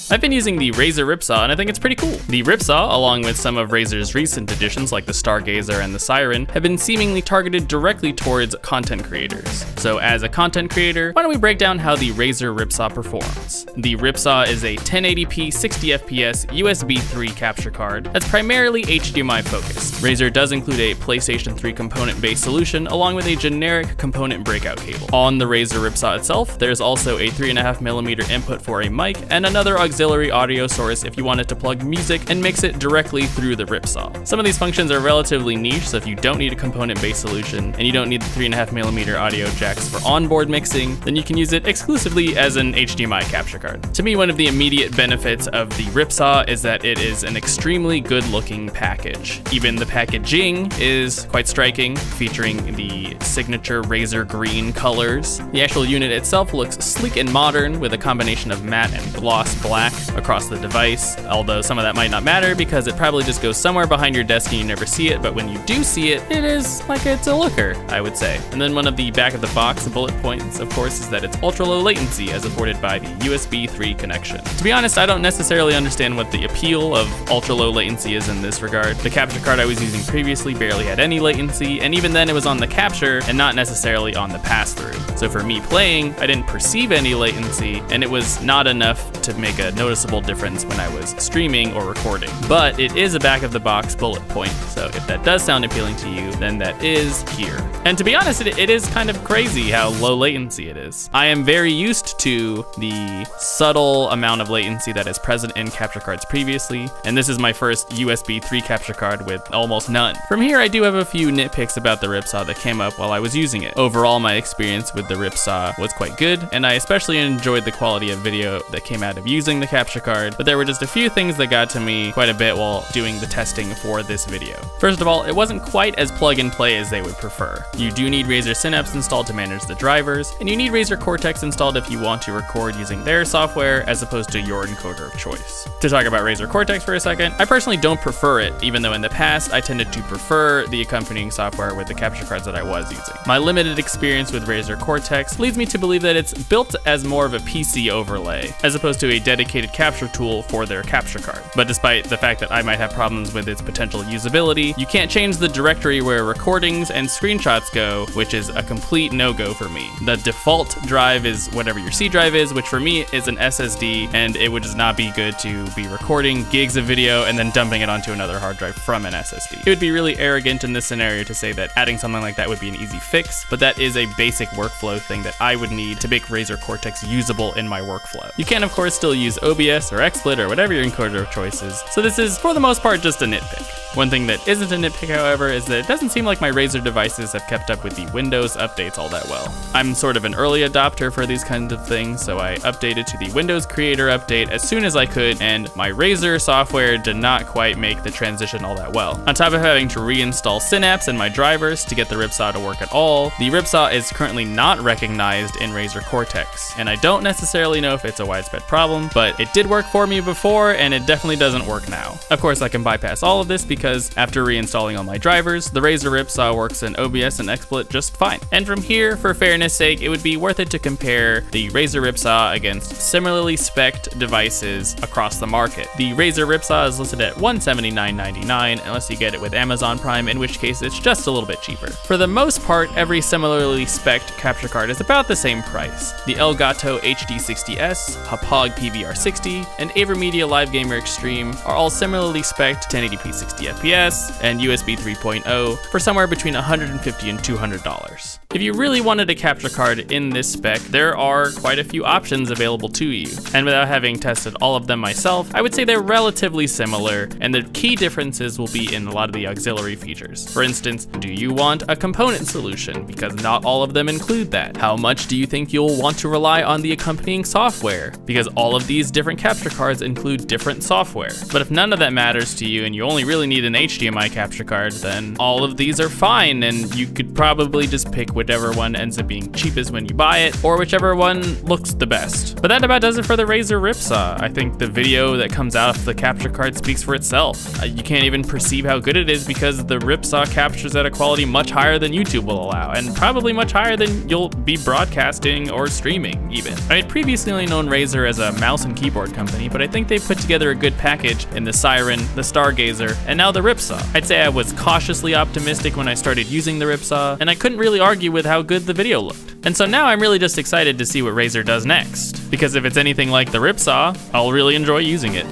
I've been using the Razer Ripsaw and I think it's pretty cool. The Ripsaw, along with some of Razer's recent additions like the Stargazer and the Siren, have been seemingly targeted directly towards content creators. So as a content creator, why don't we break down how the Razer Ripsaw performs? The Ripsaw is a 1080p 60fps USB 3 capture card that's primarily HDMI focused. Razer does include a PlayStation 3 component-based solution along with a generic component breakout cable. On the Razer Ripsaw itself, there's also a 3.5mm input for a mic and another auxiliary audio source if you wanted to plug music and mix it directly through the Ripsaw. Some of these functions are relatively niche, so if you don't need a component-based solution and you don't need the 3.5mm audio jacks for onboard mixing, then you can use it exclusively as an HDMI capture card. To me, one of the immediate benefits of the Ripsaw is that it is an extremely good-looking package. Even the packaging is quite striking, featuring the signature Razer green colors. The actual unit itself looks sleek and modern with a combination of matte and gloss black across the device, although some of that might not matter because it probably just goes somewhere behind your desk and you never see it, but when you do see it, it is like it's a looker, I would say. And then one of the back of the box bullet points, of course, is that it's ultra low latency as afforded by the USB 3 connection. To be honest, I don't necessarily understand what the appeal of ultra low latency is in this regard. The capture card I was using previously barely had any latency, and even then it was on the capture and not necessarily on the pass-through. So for me playing, I didn't perceive any latency, and it was not enough to make a noticeable difference when I was streaming or recording. But it is a back-of-the-box bullet point, so if that does sound appealing to you, then that is here. And to be honest, it is kind of crazy how low latency it is. I am very used to the subtle amount of latency that is present in capture cards previously, and this is my first USB 3 capture card with almost none. From here, I do have a few nitpicks about the Ripsaw that came up while I was using it. Overall, my experience with the Ripsaw was quite good, and I especially enjoyed the quality of video that came out of using the capture card, but there were just a few things that got to me quite a bit while doing the testing for this video. First of all, it wasn't quite as plug and play as they would prefer. You do need Razer Synapse installed to manage the drivers, and you need Razer Cortex installed if you want to record using their software as opposed to your encoder of choice. To talk about Razer Cortex for a second, I personally don't prefer it, even though in the past I tended to prefer the accompanying software with the capture cards that I was using. My limited experience with Razer Cortex leads me to believe that it's built as more of a PC overlay, as opposed to a dedicated capture tool for their capture card. But despite the fact that I might have problems with its potential usability, you can't change the directory where recordings and screenshots go, which is a complete no-go for me. The default drive is whatever your C drive is, which for me is an SSD, and it would just not be good to be recording gigs of video and then dumping it onto another hard drive from an SSD. It would be really arrogant in this scenario to say that adding something like that would be an easy fix, but that is a basic workflow thing that I would need to make Razer Cortex usable in my workflow. You can of course still use OBS or XSplit or whatever your encoder of choice is, so this is for the most part just a nitpick. One thing that isn't a nitpick, however, is that it doesn't seem like my Razer devices have kept up with the Windows updates all that well. I'm sort of an early adopter for these kinds of things, so I updated to the Windows Creator update as soon as I could, and my Razer software did not quite make the transition all that well. On top of having to reinstall Synapse and my drivers to get the Ripsaw to work at all, the Ripsaw is currently not recognized in Razer Cortex, and I don't necessarily know if it's a widespread problem, but it did work for me before, and it definitely doesn't work now. Of course, I can bypass all of this because after reinstalling all my drivers, the Razer Ripsaw works in OBS and XSplit just fine. And from here, for fairness sake, it would be worth it to compare the Razer Ripsaw against similarly spec'd devices across the market. The Razer Ripsaw is listed at $179.99 unless you get it with Amazon Prime, in which case it's just a little bit cheaper. For the most part, every similarly spec'd capture card is about the same price. The Elgato HD60S, Hauppauge PVR60, and AverMedia Live Gamer Extreme are all similarly spec'd 1080p 60fps and USB 3.0 for somewhere between $150 and $200. If you really wanted a capture card in this spec, there are quite a few options available to you. And without having tested all of them myself, I would say they're relatively similar, and the key differences will be in a lot of the auxiliary features. For instance, do you want a component solution? Because not all of them include that. How much do you think you'll want to rely on the accompanying software? Because all of these different capture cards include different software. But if none of that matters to you and you only really need an HDMI capture card, then all of these are fine, and you could probably just pick whichever one ends up being cheapest when you buy it, or whichever one looks the best. But that about does it for the Razer Ripsaw. I think the video that comes out of the capture card speaks for itself. You can't even perceive how good it is because the Ripsaw captures at a quality much higher than YouTube will allow, and probably much higher than you'll be broadcasting or streaming even. I had previously only known Razer as a mouse and keyboard company, but I think they put together a good package in the Siren, the Stargazer, and now the Ripsaw. I'd say I was cautiously optimistic when I started using the Ripsaw, and I couldn't really argue with how good the video looked. And so now I'm really just excited to see what Razer does next, because if it's anything like the Ripsaw, I'll really enjoy using it.